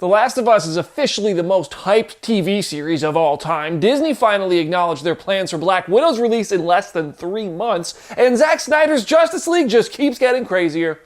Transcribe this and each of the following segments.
The Last of Us is officially the most hyped TV series of all time. Disney finally acknowledged their plans for Black Widow's release in less than 3 months, and Zack Snyder's Justice League just keeps getting crazier.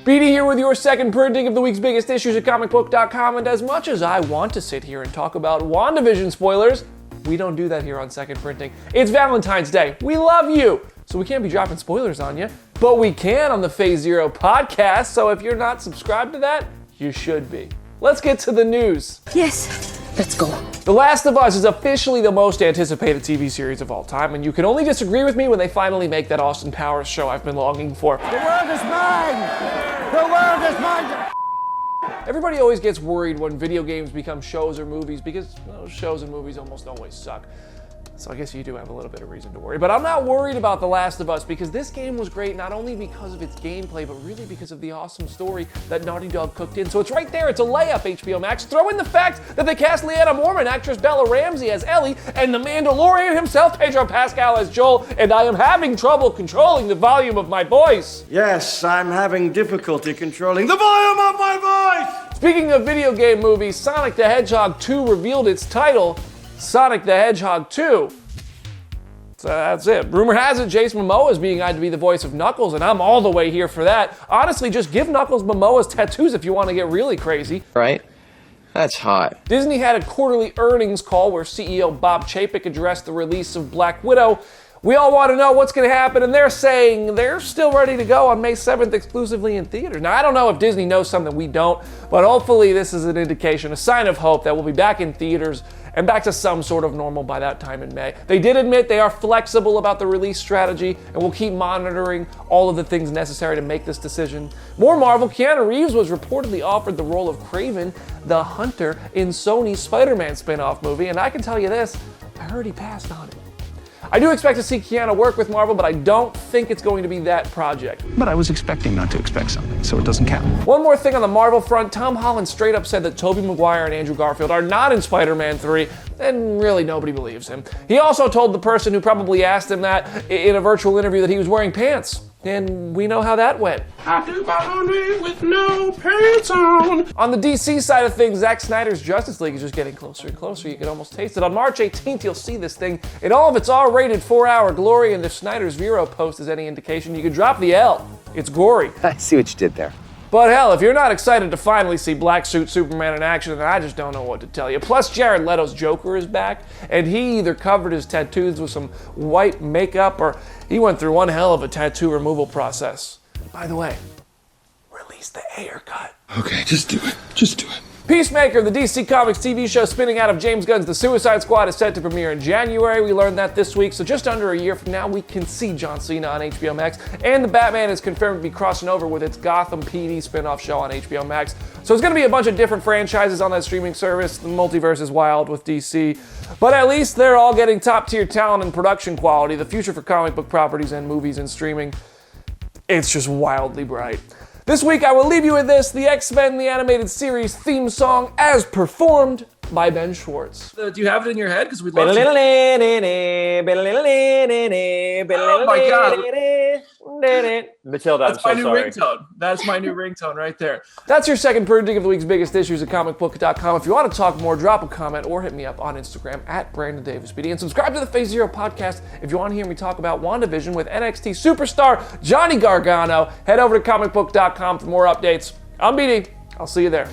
Beatty here with your second printing of the week's biggest issues at Comicbook.com, and as much as I want to sit here and talk about WandaVision spoilers, we don't do that here on second printing. It's Valentine's Day. We love you! So we can't be dropping spoilers on you, but we can on the Phase Zero podcast, so if you're not subscribed to that, you should be. Let's get to the news. Yes, let's go. The Last of Us is officially the most anticipated TV series of all time, and you can only disagree with me when they finally make that Austin Powers show I've been longing for. The world is mine! The world is mine! Everybody always gets worried when video games become shows or movies because shows and movies almost always suck. So I guess you do have a little bit of reason to worry. But I'm not worried about The Last of Us because this game was great not only because of its gameplay, but really because of the awesome story that Naughty Dog cooked in. So it's right there. It's a layup, HBO Max. Throw in the fact that they cast Leanna Mormon, actress Bella Ramsey as Ellie, and the Mandalorian himself, Pedro Pascal as Joel, and I am having trouble controlling the volume of my voice. Yes, I'm having difficulty controlling the volume of my voice! Speaking of video game movies, Sonic the Hedgehog 2 revealed its title, Sonic the Hedgehog 2. So that's it. Rumor has it Jason Momoa is being eyed to be the voice of Knuckles, and I'm all the way here for that. Honestly, just give Knuckles Momoa's tattoos if you want to get really crazy. Right? That's hot. Disney had a quarterly earnings call where CEO Bob Chapek addressed the release of Black Widow. We all want to know what's going to happen, and they're saying they're still ready to go on May 7th exclusively in theaters. Now, I don't know if Disney knows something we don't, but hopefully this is an indication, a sign of hope that we'll be back in theaters and back to some sort of normal by that time in May. They did admit they are flexible about the release strategy and will keep monitoring all of the things necessary to make this decision. More Marvel, Keanu Reeves was reportedly offered the role of Kraven the Hunter in Sony's SpiderMan spin-off movie, and I can tell you this, I heard he passed on it. I do expect to see Keanu work with Marvel, but I don't think it's going to be that project. But I was expecting not to expect something, so it doesn't count. One more thing on the Marvel front, Tom Holland straight up said that Tobey Maguire and Andrew Garfield are not in Spider-Man 3, and really nobody believes him. He also told the person who probably asked him that in a virtual interview that he was wearing pants. And we know how that went. I do my laundry with no pants on. On the DC side of things, Zack Snyder's Justice League is just getting closer and closer. You can almost taste it. On March 18th, you'll see this thing in all of its R-rated 4-hour glory, and if Snyder's Vero post is any indication, you can drop the L. It's gory. I see what you did there. But hell, if you're not excited to finally see Black Suit Superman in action, then I just don't know what to tell you. Plus, Jared Leto's Joker is back, and he either covered his tattoos with some white makeup or he went through one hell of a tattoo removal process. By the way, release the haircut. Okay, just do it. Just do it. Peacemaker, the DC Comics TV show spinning out of James Gunn's The Suicide Squad, is set to premiere in January. We learned that this week, so just under a year from now, we can see John Cena on HBO Max, and the Batman is confirmed to be crossing over with its Gotham PD spin-off show on HBO Max. So it's going to be a bunch of different franchises on that streaming service. The multiverse is wild with DC, but at least they're all getting top-tier talent and production quality. The future for comic book properties and movies and streaming, it's just wildly bright. This week, I will leave you with this, the X-Men the Animated Series theme song as performed by Ben Schwartz. Do you have it in your head? Because we'd love to. Oh my God. Matilda, That's my new ringtone. That's my new ringtone right there. That's your second printing of the week's biggest issues at Comicbook.com. If you want to talk more, drop a comment or hit me up on Instagram at BrandonDavisBD. And subscribe to the Phase Zero podcast if you want to hear me talk about WandaVision with NXT superstar Johnny Gargano. Head over to Comicbook.com for more updates. I'm BD. I'll see you there.